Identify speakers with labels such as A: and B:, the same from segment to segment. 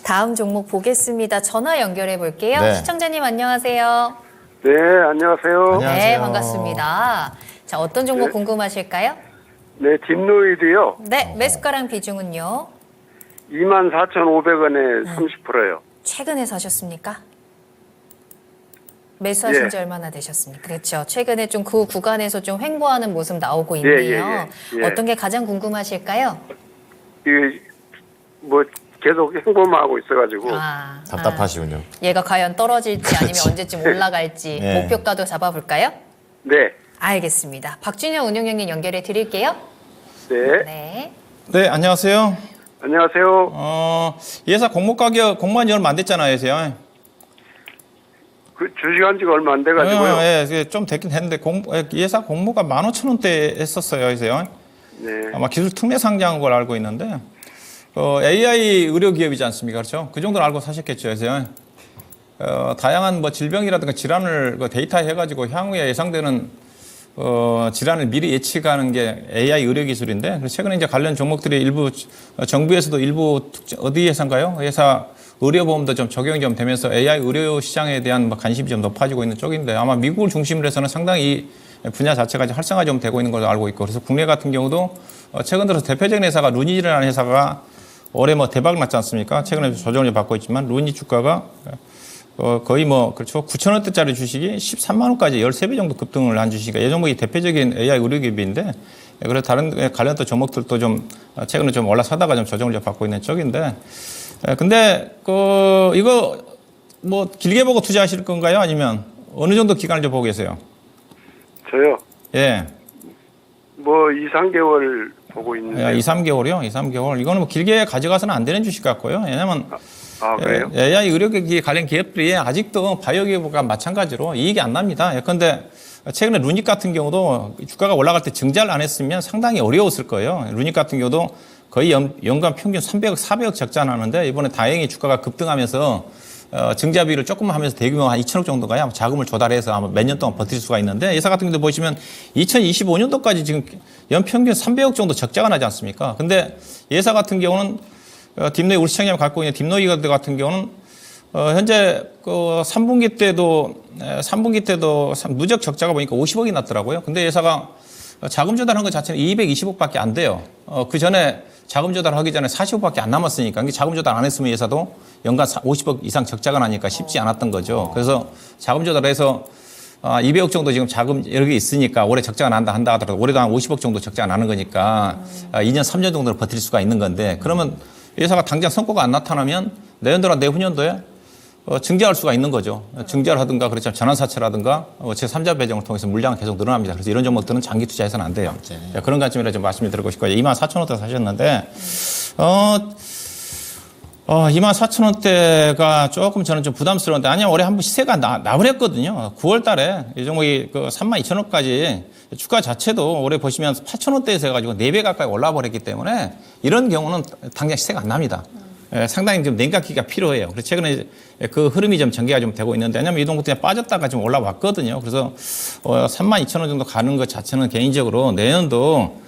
A: 다음 종목 보겠습니다. 전화 연결해 볼게요.
B: 네.
A: 시청자님 안녕하세요.
C: 네, 안녕하세요.
B: 안녕하세요.
A: 네, 반갑습니다. 자, 어떤 종목
C: 네.
A: 궁금하실까요?
C: 네, 딥노이드요.
A: 네, 매수가랑 비중은요?
C: 24,500원에 30%요.
A: 최근에 사셨습니까? 매수하신 지 얼마나 되셨습니까? 그렇죠. 최근에 좀 그 구간에서 좀 횡보하는 모습 나오고 있네요.
C: 예.
A: 어떤 게 가장 궁금하실까요?
C: 계속 행보만 하고 있어가지고.
B: 답답하시군요.
A: 얘가 과연 떨어질지 아니면 언제쯤 올라갈지
B: 네.
A: 목표가도 잡아볼까요?
C: 네,
A: 알겠습니다. 박준영 운영형님 연결해 드릴게요.
C: 네.
A: 네.
D: 네, 안녕하세요.
C: 안녕하세요.
D: 이 회사 공모 가격 공모한 지 얼마 안 됐잖아요, 회사요.
C: 그 주식한 지가 얼마 안 돼가지고요.
D: 예, 좀 됐긴 했는데 이 회사 공모가 15,000원대 했었어요, 회사요.
C: 네.
D: 아마 기술 특례 상장한 걸 알고 있는데 AI 의료 기업이지 않습니까, 그렇죠? 그 정도는 알고 사셨겠죠, 회사요. 다양한 뭐 질병이라든가 질환을 데이터화해가지고 향후에 예상되는 질환을 미리 예측하는 게 AI 의료 기술인데, 그래서 최근에 이제 관련 종목들이 일부 정부에서도 일부 어디 회사인가요? 회사 의료보험도 좀 적용이 좀 되면서 AI 의료 시장에 대한 관심이 좀 높아지고 있는 쪽인데, 아마 미국을 중심으로 해서는 상당히 이 분야 자체가 활성화 좀 되고 있는 걸로 알고 있고, 그래서 국내 같은 경우도 최근 들어서 대표적인 회사가 루니라는 회사가 올해 대박 났지 않습니까? 최근에 조정을 받고 있지만 루니 주가가 거의 그렇죠. 9,000원대짜리 주식이 13만 원까지 13배 정도 급등을 한 주식이니까 예종목이 대표적인 AI 의료기업인데, 그래서 다른 관련 또 종목들도 좀 최근에 좀 올라서다가 좀 조정을 받고 있는 쪽인데, 근데 이거 길게 보고 투자하실 건가요? 아니면 어느 정도 기간을 좀 보고 계세요?
C: 저요.
D: 예.
C: 2, 3개월 보고 있는데.
D: 2, 3개월이요? 2, 3개월. 이거는 길게 가져가서는 안 되는 주식 같고요. 왜냐면
C: 그래요?
D: AI 의료기 관련 기업들이 아직도 바이오 기업과 마찬가지로 이익이 안 납니다. 예컨대 최근에 루닉 같은 경우도 주가가 올라갈 때 증자를 안 했으면 상당히 어려웠을 거예요. 루닉 같은 경우도 거의 연간 평균 300억, 400억 적자 나는데, 이번에 다행히 주가가 급등하면서 증자비를 조금만 하면서 대규모 한 2천억 정도가 아마 자금을 조달해서 아마 몇 년 동안 버틸 수가 있는데, 회사 같은 경우도 보시면 2025년도까지 지금 연평균 300억 정도 적자가 나지 않습니까? 근데 회사 같은 경우는 딥노이 우리 시청자님 갖고 있는 딥노이 같은 경우는 현재 3분기 때도 누적 적자가 보니까 50억이 났더라고요. 근데 회사가 자금 조달한 것 자체는 220억밖에 안 돼요. 그 전에 자금 조달하기 전에 40억밖에 안 남았으니까, 자금 조달 안 했으면 회사도 연간 50억 이상 적자가 나니까 쉽지 않았던 거죠. 그래서 자금 조달해서 200억 정도 지금 자금 여러 개 있으니까 올해 적자가 난다 한다 하더라도 올해도 한 50억 정도 적자가 나는 거니까 2년, 3년 정도를 버틸 수가 있는 건데, 그러면 회사가 당장 성과가 안 나타나면 내년도나 내후년도에 증자할 수가 있는 거죠. 증자를 하든가, 그렇죠. 전환사채라든가 제3자 배정을 통해서 물량은 계속 늘어납니다. 그래서 이런 종목들은 장기 투자해서는 안 돼요. 그런 관점이라 좀 말씀을 드리고 싶고요. 24,000원대 사셨는데, 24,000원대가 조금 저는 좀 부담스러운데, 아니면 올해 한번 시세가 나버렸거든요. 9월 달에 이 종목이 32,000원까지 주가 자체도 올해 보시면 8,000원대에서 해가지고 4배 가까이 올라 버렸기 때문에, 이런 경우는 당장 시세가 안 납니다. 상당히 좀 냉각기가 필요해요. 그래서 최근에 그 흐름이 좀 전개가 좀 되고 있는데, 왜냐면 이 종목들이 빠졌다가 좀 올라왔거든요. 그래서 32,000원 정도 가는 것 자체는 개인적으로 내년도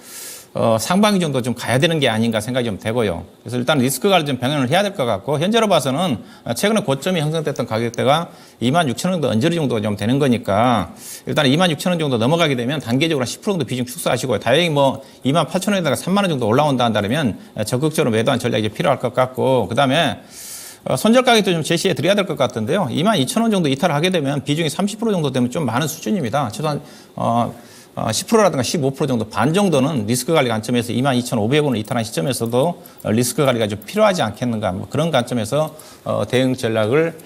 D: 상반기 정도 좀 가야 되는 게 아닌가 생각이 좀 되고요. 그래서 일단 리스크 관리 좀 병행을 해야 될 것 같고, 현재로 봐서는 최근에 고점이 형성됐던 가격대가 26,000원 정도 언저리 정도가 좀 되는 거니까, 일단 26,000원 정도 넘어가게 되면 단계적으로 10% 정도 비중 축소하시고요. 다행히 28,000원에다가 3만 원 정도 올라온다 한다면 적극적으로 매도한 전략이 필요할 것 같고, 그다음에 손절 가격도 좀 제시해 드려야 될 것 같은데요. 22,000원 정도 이탈하게 되면 비중이 30% 정도 되면 좀 많은 수준입니다. 최소한 10%라든가 15% 정도, 반 정도는 리스크 관리 관점에서 22,500원을 이탈한 시점에서도 리스크 관리가 좀 필요하지 않겠는가, 그런 관점에서 대응 전략을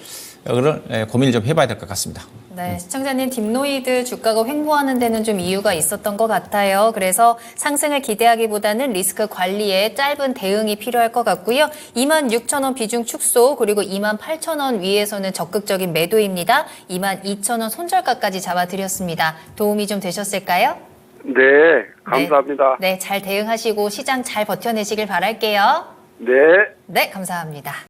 D: 고민을 좀 해봐야 될 것 같습니다.
A: 네, 시청자님, 딥노이드 주가가 횡보하는 데는 좀 이유가 있었던 것 같아요. 그래서 상승을 기대하기보다는 리스크 관리에 짧은 대응이 필요할 것 같고요. 26,000원 비중 축소, 그리고 28,000원 위에서는 적극적인 매도입니다. 22,000원 손절가까지 잡아드렸습니다. 도움이 좀 되셨을까요?
C: 네, 감사합니다.
A: 네, 잘 대응하시고 시장 잘 버텨내시길 바랄게요.
C: 네.
A: 네, 감사합니다.